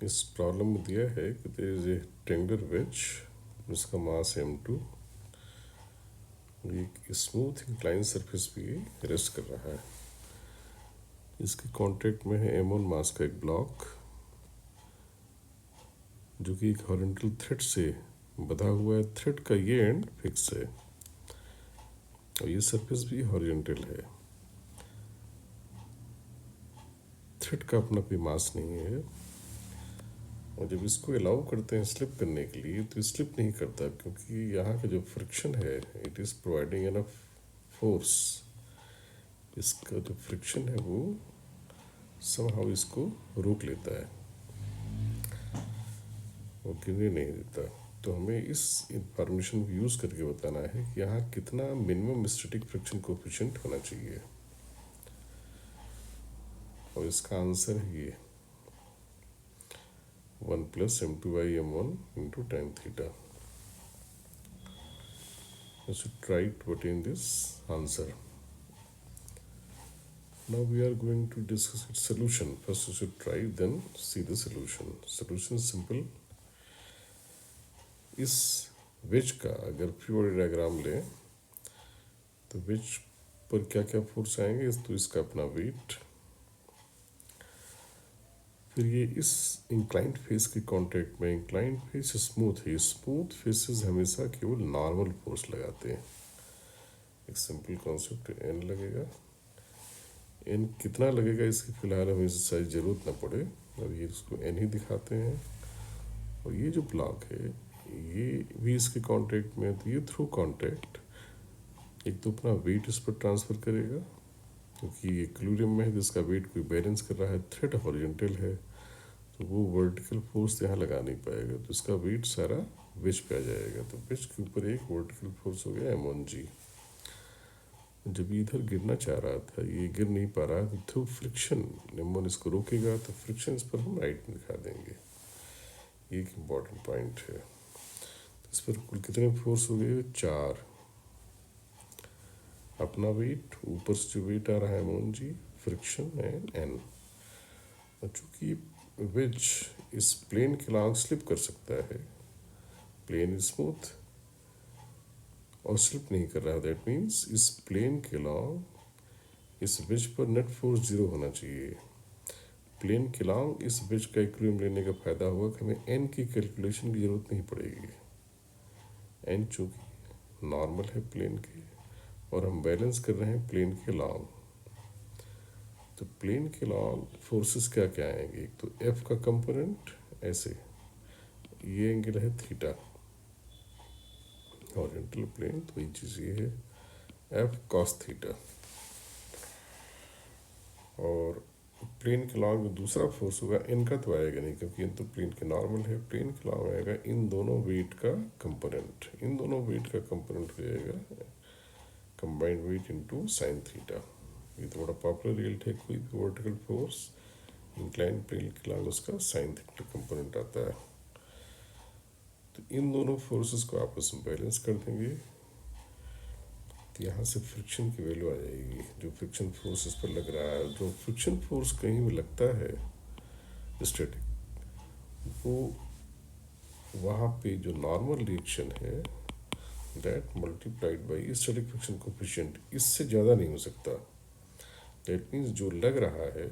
इस प्रॉब्लम में दिया है कि there is a triangular wedge जिसका मास m2 एक स्मूथ इंक्लाइन सरफेस पे रेस्ट कर रहा है। इसके कांटेक्ट में है m1 मास का एक ब्लॉक जो कि एक हॉरिजॉन्टल थ्रेड से बंधा हुआ है। थ्रेड का ये एंड फिक्स है और ये सरफेस भी हॉरिजॉन्टल है। थ्रेड का अपना कोई मास नहीं है और जब इसको अलाउ करते हैं स्लिप करने के लिए तो स्लिप नहीं करता क्योंकि यहाँ का जो फ्रिक्शन है it is providing enough force. इसका जो फ्रिक्शन है वो समहाउ इसको रोक लेता है और गिरने नहीं देता। तो हमें इस इंफॉर्मेशन को यूज़ करके बताना है कि यहाँ कितना मिनिमम स्टैटिक फ्रिक्शन कोएफिशिएंट होना चाहिए और इसका आंसर है ये 1 + m2/m1 × tan theta. You should try to attain this answer. Now we are going to discuss its solution. First you should try, then see the solution. Solution is simple. इस veg का अगर free body diagram लें तो veg पर क्या क्या force आएंगे। तो इसका अपना वेट, फिर ये इस इंक्लाइंड फेस के कांटेक्ट में, इंक्लाइंड फेस स्मूथ है, स्मूथ फेसेस हमेशा केवल नॉर्मल फोर्स लगाते हैं। एक सिंपल कॉन्सेप्ट एन लगेगा। एन कितना लगेगा इसकी फिलहाल हमें सारी ज़रूरत ना पड़े, अब ये इसको एन ही दिखाते हैं। और ये जो ब्लॉक है ये भी इसके कांटेक्ट में है, तो ये थ्रू कांटेक्ट एक तो अपना वेट इस पर ट्रांसफ़र करेगा क्योंकि ये इक्विलिब्रियम में है जिसका वेट कोई बैलेंस कर रहा है। थ्रेड हॉरिजॉन्टल है तो वो वर्टिकल फोर्स यहाँ लगा नहीं पाएगा, तो इसका वेट सारा वेज पे आ जाएगा। तो वेज के ऊपर एक वर्टिकल फोर्स हो गया m1g। जब ये इधर गिरना चाह रहा था ये गिर नहीं पा रहा, तो थ्रू फ्रिक्शन m1 इसको रोकेगा, तो फ्रिक्शन इस पर हम राइट में दिखा देंगे। ये एक इम्पॉर्टेंट पॉइंट है। तो इस पर कुल कितने फोर्स हो गए? 4। अपना वेट, ऊपर से जो वेट आ रहा है m1g, फ्रिक्शन एंड n। और चूँकि वेज इस प्लेन के लॉन्ग स्लिप कर सकता है, प्लेन स्मूथ और स्लिप नहीं कर रहा, दैट मीन्स इस प्लेन के लॉन्ग इस वेज पर नेट फोर्स 0 होना चाहिए। प्लेन के लॉन्ग इस वेज का इक्विलिब्रियम लेने का फायदा होगा कि हमें एन की कैलकुलेशन की जरूरत नहीं पड़ेगी। एन चूँकि नॉर्मल है प्लेन के और हम बैलेंस कर रहे हैं प्लेन के लॉन्ग, तो प्लेन के लॉन्ग फोर्सेस क्या क्या आएंगे? एक तो एफ का कंपोनेंट ऐसे, ये एंगल है थीटा, हॉरिजॉन्टल प्लेन, तो ये चीज़ ये है एफ कॉस थीटा। और प्लेन के लॉन्ग में दूसरा फोर्स होगा, इनका तो आएगा नहीं क्योंकि इन तो प्लेन के नॉर्मल है। प्लेन के लॉन्ग आएगा इन दोनों वेट का कंपोनेंट, इन दोनों वेट का कंपोनेंट हो जाएगा combined weight into sine theta. ये तो बड़ा पॉपुलर रिजल्ट है, कोई भी वर्टिकल फोर्स इंक्लाइन प्लेन के लॉन्ग उसका साइन थीटा कंपोनेंट आता है। तो इन दोनों फोर्सेस को आपस में बैलेंस कर देंगे, तो यहाँ से फ्रिक्शन की वैल्यू आ जाएगी। जो फ्रिक्शन फोर्स इस पर लग रहा है, जो फ्रिक्शन फोर्स कहीं भी लगता है स्टैटिक, वो वहाँ पे जो नॉर्मल रिएक्शन है that multiplied by static friction coefficient, इससे ज़्यादा नहीं हो सकता। दैट मीन्स जो लग रहा है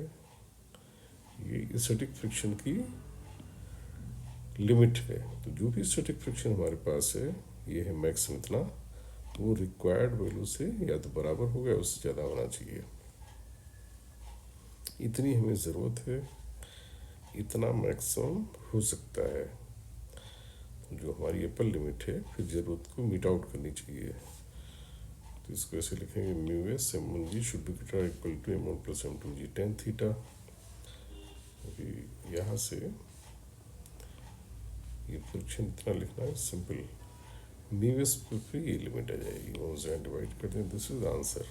ये स्टैटिक फ्रिक्शन की लिमिट है। तो जो भी स्टैटिक फ्रिक्शन हमारे पास है ये है मैक्सिमम इतना, वो रिक्वायर्ड वैल्यू से या तो बराबर हो गया उससे ज़्यादा होना चाहिए। इतनी हमें ज़रूरत है, इतना मैक्सिमम हो सकता है। जो हमारी एप्पल लिमिट है फिर ज़रूरत को मीट आउट करनी चाहिए। तो इसको ऐसे लिखेंगे mu S m1g should be equal to m1 + m2g tan theta. यहाँ से ये फ्रिक्शन इतना लिखना है सिंपल, म्यू एस पर ये लिमिट आ जाएगी, वो से डिवाइड करते हैं। This is answer.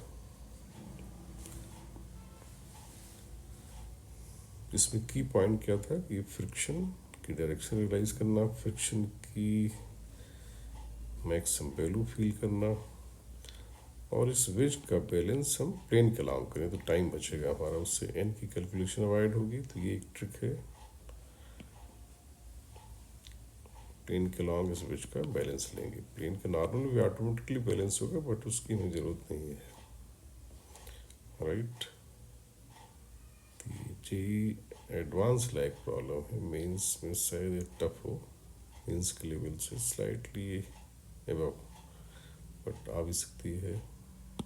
इसमें की पॉइंट क्या था कि फ्रिक्शन की डायरेक्शन रियलाइज करना, फ्रिक्शन की मैक्सिमम वैल्यू फील करना, और इस वेज का बैलेंस हम प्लेन के लॉन्ग करें तो टाइम बचेगा हमारा, उससे एन की कैलकुलेशन अवॉइड होगी। तो ये एक ट्रिक है। प्लेन के लॉन्ग इस बीच का बैलेंस लेंगे। प्लेन के नॉर्मल भी ऑटोमेटिकली बैलेंस होगा, बट उसकी हमें ज़रूरत नहीं है, राइट। जी एडवांस लाइक प्रॉब्लम है, मेंस में शायद टफ हो, मेंस के लेवल से स्लाइटली एबव, बट आ भी सकती है।